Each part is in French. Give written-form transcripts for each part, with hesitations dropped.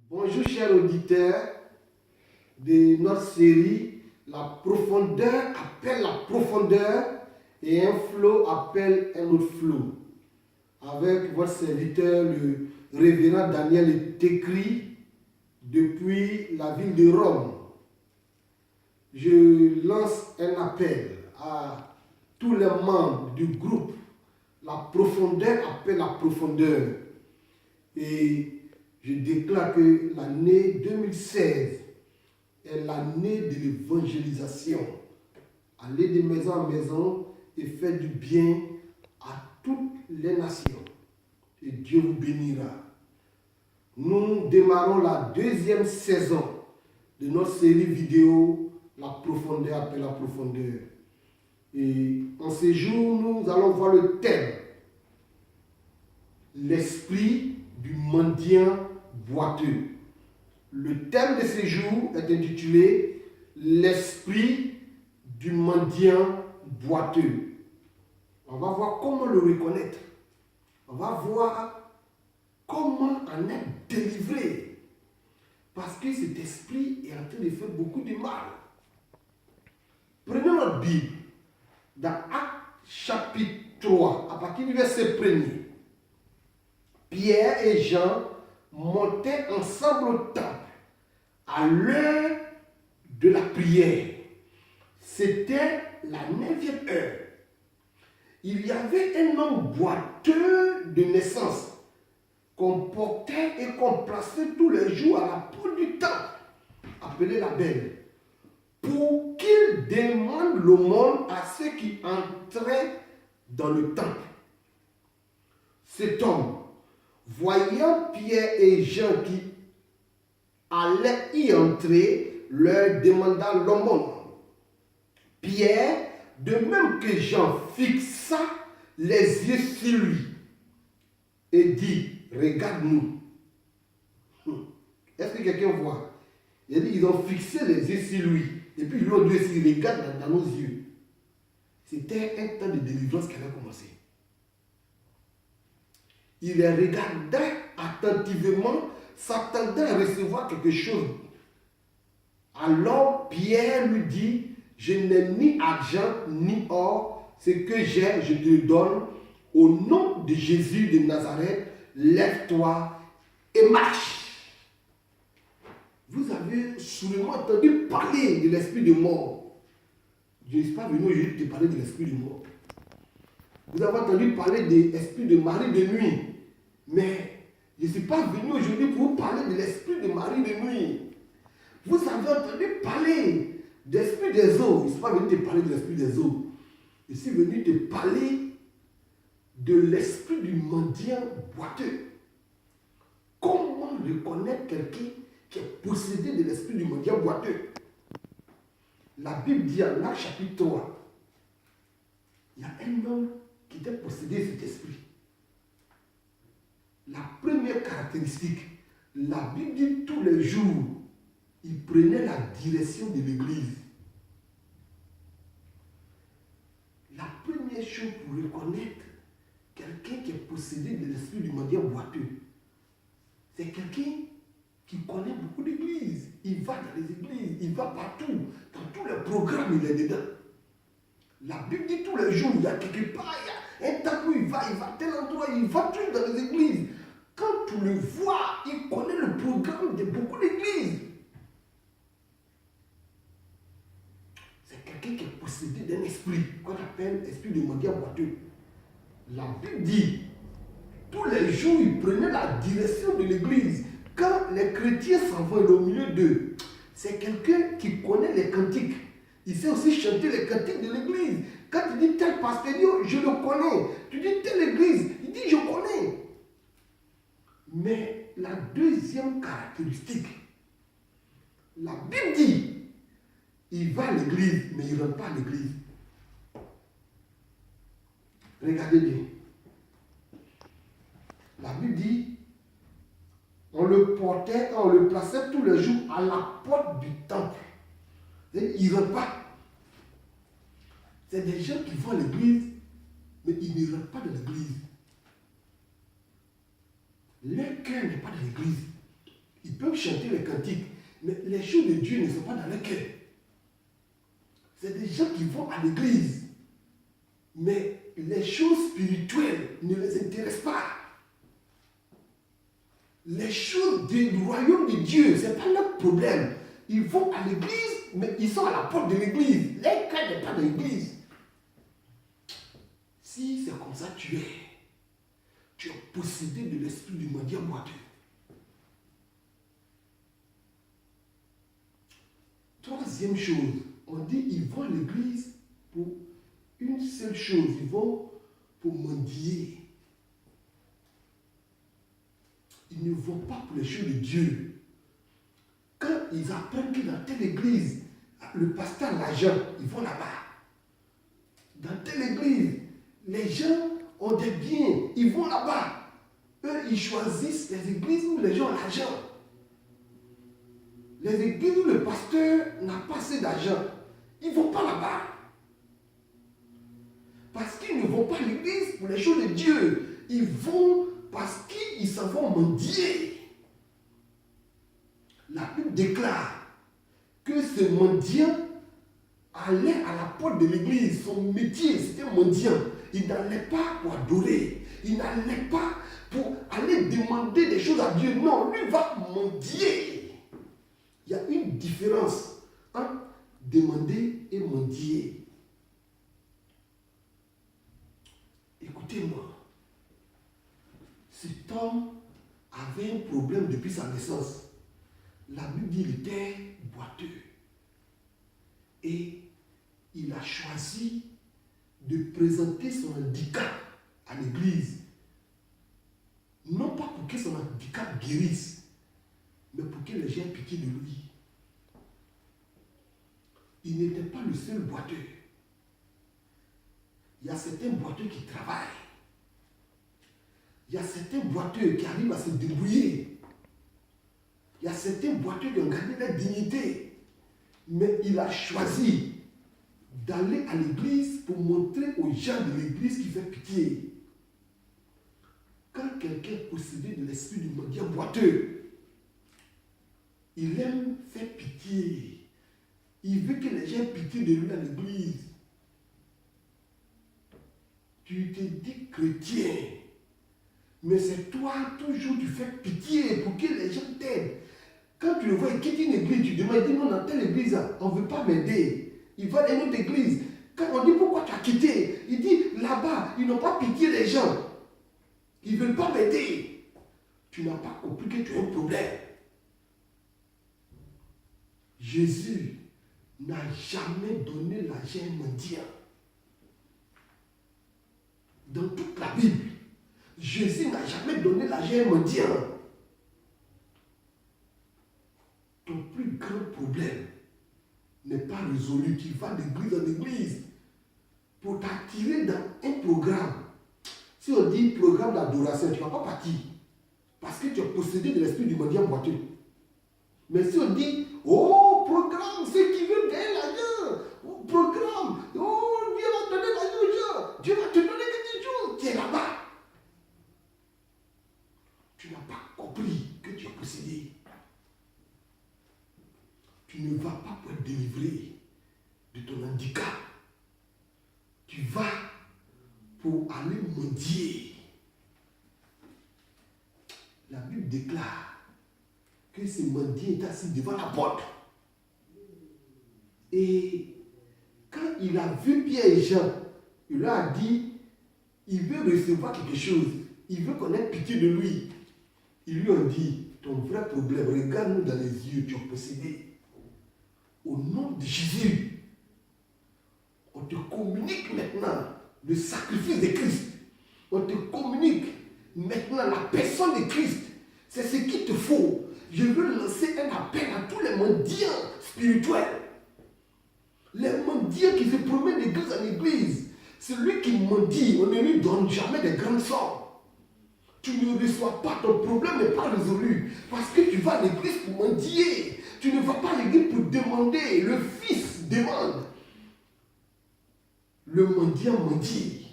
Bonjour chers auditeurs de notre série La profondeur appelle la profondeur et un flot appelle un autre flot. Avec votre serviteur, le révérend Daniel Técri, depuis la ville de Rome. Je lance un appel à tous les membres du groupe. La profondeur appelle la profondeur. Et je déclare que l'année 2016 est l'année de l'évangélisation. Allez de maison en maison et faites du bien à toutes les nations. Et Dieu vous bénira. Nous démarrons la deuxième saison de notre série vidéo La profondeur appelle la profondeur. Et en ce jour, nous allons voir le thème l'esprit du mendiant boiteux. Le thème de ce jour est intitulé l'esprit du mendiant boiteux. On va voir comment le reconnaître. On va voir comment en être délivré. Parce que cet esprit est en train de faire beaucoup de mal. Prenons notre Bible dans Actes chapitre 3, à partir du verset 1er. Pierre et Jean montaient ensemble au temple à l'heure de la prière. C'était la 9e heure. Il y avait un homme boiteux de naissance qu'on portait et qu'on plaçait tous les jours à la porte du temple, appelé la Belle, pour qu'il demande l'aumône à ceux qui entraient dans le temple. Cet homme, voyant Pierre et Jean qui allaient y entrer, leur demanda l'aumône. Pierre, de même que Jean, fixa les yeux sur lui et dit, regarde-nous. Est-ce que quelqu'un voit? Il a dit, ils ont fixé les yeux sur lui. Et puis ils lui ont dit aussi, regarde dans nos yeux. C'était un temps de délivrance qui avait commencé. Il les regardait attentivement, s'attendait à recevoir quelque chose. Alors Pierre lui dit, je n'ai ni argent ni or, ce que j'ai, je te le donne. Au nom de Jésus de Nazareth, lève-toi et marche. Vous avez sûrement entendu parler de l'esprit de mort. Je ne suis pas venu aujourd'hui te parler de l'esprit de mort. Vous avez entendu parler de l'esprit de mari de nuit. Mais je ne suis pas venu aujourd'hui pour vous parler de l'esprit de mari de nuit. Vous avez entendu parler de l'esprit des eaux. Je ne suis pas venu te parler de l'esprit des eaux. Je suis venu te parler de l'esprit du mendiant boiteux. Comment reconnaître quelqu'un qui est possédé de l'esprit du mendiant boiteux? La Bible dit en Actes chapitre 3, il y a un homme qui était possédé de cet esprit. La première caractéristique, la Bible dit tous les jours, il prenait la direction de l'église. La première chose pour reconnaître quelqu'un qui est possédé de l'esprit du mendiant boiteux, c'est quelqu'un qui connaît beaucoup d'églises. Il va dans les églises, il va partout, dans tous les programmes, il est dedans. La Bible dit tous les jours, il y a quelque part, il y a un temps où il va à tel endroit, il va toujours dans les églises. Quand tu le vois, il connaît le programme de beaucoup d'églises. C'est quelqu'un qui est possédé d'un esprit qu'on appelle esprit de mendiant boiteux. La Bible dit, tous les jours, il prenait la direction de l'église. Quand les chrétiens s'en vont au milieu d'eux, c'est quelqu'un qui connaît les cantiques. Il sait aussi chanter les cantiques de l'église. Quand tu dis tel pasteur, il dit, je le connais. Tu dis telle église, il dit, je connais. Mais la deuxième caractéristique, la Bible dit, il va à l'église, mais il ne rentre pas à l'église. Regardez bien. La Bible dit, on le portait, on le plaçait tous les jours à la porte du temple. Il ne rentre pas. C'est des gens qui vont à l'église, mais ils ne rentrent pas dans l'église. Leur cœur n'est pas dans l'église. Ils peuvent chanter les cantiques, mais les choses de Dieu ne sont pas dans leur cœur. C'est des gens qui vont à l'église, mais les choses spirituelles ne les intéressent pas. Les choses du royaume de Dieu, ce n'est pas leur problème. Ils vont à l'église, mais ils sont à la porte de l'église. Les cas n'est pas dans l'église. Si c'est comme ça tu es possédé de l'esprit du mendiant boiteux. Troisième chose, on dit ils vont à l'église pour une seule chose, ils vont pour mendier. Ils ne vont pas pour les choses de Dieu. Quand ils apprennent que dans telle église, le pasteur a l'argent, ils vont là-bas. Dans telle église, les gens ont des biens, ils vont là-bas. Eux, ils choisissent les églises où les gens ont l'argent. Les églises où le pasteur n'a pas assez d'argent, ils ne vont pas là-bas. Parce qu'ils ne vont pas à l'église pour les choses de Dieu. Ils vont parce qu'ils s'en vont mendier. La Bible déclare que ce mendiant allait à la porte de l'église. Son métier, c'était mendiant. Il n'allait pas pour adorer. Il n'allait pas pour aller demander des choses à Dieu. Non, lui va mendier. Il y a une différence entre demander et mendier. Écoutez-moi. Cet homme avait un problème depuis sa naissance. La Bible dit qu'il était boiteux. Et il a choisi de présenter son handicap à l'église. Non pas pour que son handicap guérisse, mais pour que les gens aient pitié de lui. Il n'était pas le seul boiteux. Il y a certains boiteux qui travaillent. Il y a certains boiteux qui arrivent à se débrouiller. Il y a certains boiteux qui ont gardé leur dignité. Mais il a choisi d'aller à l'église pour montrer aux gens de l'église qu'il fait pitié. Quand quelqu'un est possédé de l'esprit du mendiant boiteux, il aime faire pitié. Il veut que les gens aient pitié de lui à l'église. Tu te dis chrétien, mais c'est toi, toujours tu fais pitié pour que les gens t'aident. Quand tu le vois, il quitte une église, tu demandes, il dit non, dans telle église, on ne veut pas m'aider. Il va dans une autre église. Quand on dit pourquoi tu as quitté, il dit là-bas, ils n'ont pas pitié des gens. Ils ne veulent pas m'aider. Tu n'as pas compris que tu as un problème. Jésus n'a jamais donné l'argent à un mendiant. Dans toute la Bible, Jésus n'a jamais donné l'argent à un mendiant. Ton plus grand problème n'est pas résolu. Tu vas d'église en église pour t'attirer dans un programme. Si on dit programme d'adoration, tu ne vas pas partir. Parce que tu es possédé de l'esprit du mendiant boiteux. Mais si on dit, oh, programme, ceux qui veulent gagner l'argent, oh, programme, oh, Dieu va te donner l'argent aux gens, Dieu va te donner quelque chose, tu es là-bas. Tu n'as pas compris que tu es possédé. Tu ne vas pas pour être délivré de ton handicap. Tu vas pour aller mendier. La Bible déclare que ce mendiant est assis devant la porte. Et quand il a vu Pierre et Jean, il leur a dit, il veut recevoir quelque chose. Il veut qu'on ait pitié de lui. Ils lui ont dit, ton vrai problème, regarde-nous dans les yeux, tu es possédé. Au nom de Jésus, on te communique maintenant le sacrifice de Christ. On te communique maintenant la personne de Christ. C'est ce qu'il te faut. Je veux lancer un appel à tous les mendiants spirituels. Les mendiants qui se promènent d'église en église. Celui qui mendie, on ne lui donne jamais des grandes sommes. Tu ne reçois pas, ton problème n'est pas résolu. Parce que tu vas à l'église pour mendier. Tu ne vas pas à l'église pour demander. Le Fils demande. Le mendiant mendie.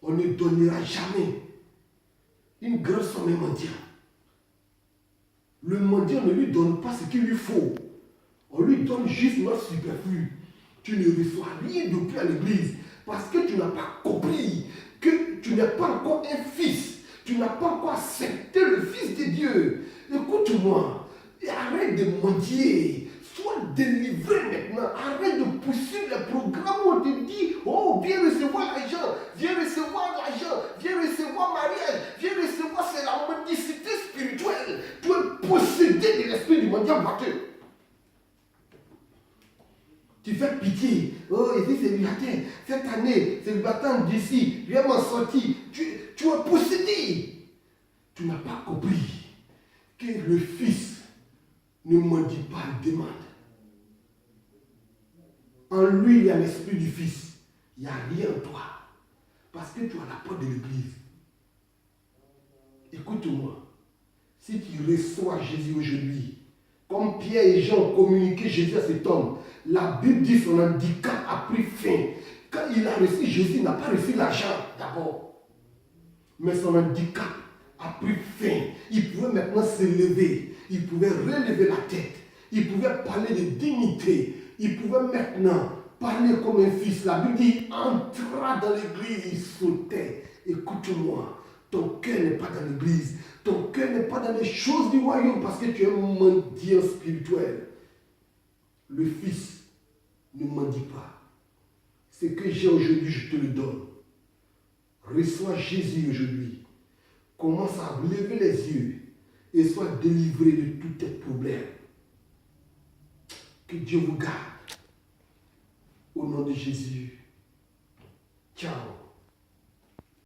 On ne donnera jamais une grande somme à un mendiant. Le mendiant ne lui donne pas ce qu'il lui faut. On lui donne juste notre superflu. Tu ne reçois rien de plus à l'église parce que tu n'as pas compris que tu n'es pas encore un fils. Tu n'as pas encore accepté le Fils de Dieu. Écoute-moi, et arrête de mendier. Sois délivré maintenant. Arrête de poursuivre les programmes où on te dit, oh, viens recevoir l'argent, viens recevoir l'argent, viens recevoir mariage, viens recevoir, c'est la mendicité spirituelle. Tu es possédé de l'esprit du mendiant boiteux. Tu fais pitié. Oh, ici c'est célibataire. Cette année, célibataire d'ici, viens m'en sortir. Tu es possédé. Tu n'as pas compris que le Fils ne mendie pas, il demande. En lui, il y a l'esprit du Fils. Il n'y a rien en toi. Parce que tu as la porte de l'église. Écoute-moi. Si tu reçois Jésus aujourd'hui, comme Pierre et Jean ont communiqué Jésus à cet homme, la Bible dit son handicap a pris fin. Quand il a reçu Jésus, il n'a pas reçu l'argent d'abord. Mais son handicap a pris fin. Il pouvait maintenant se lever. Il pouvait relever la tête. Il pouvait parler de dignité. Il pouvait maintenant parler comme un fils. La Bible dit, entra dans l'église, il sautait. Écoute-moi. Ton cœur n'est pas dans l'église. Ton cœur n'est pas dans les choses du royaume parce que tu es un mendiant spirituel. Le Fils ne mendie pas. Ce que j'ai aujourd'hui, je te le donne. Reçois Jésus aujourd'hui. Commence à lever les yeux et sois délivré de tous tes problèmes. Que Dieu vous garde. Au nom de Jésus. Ciao.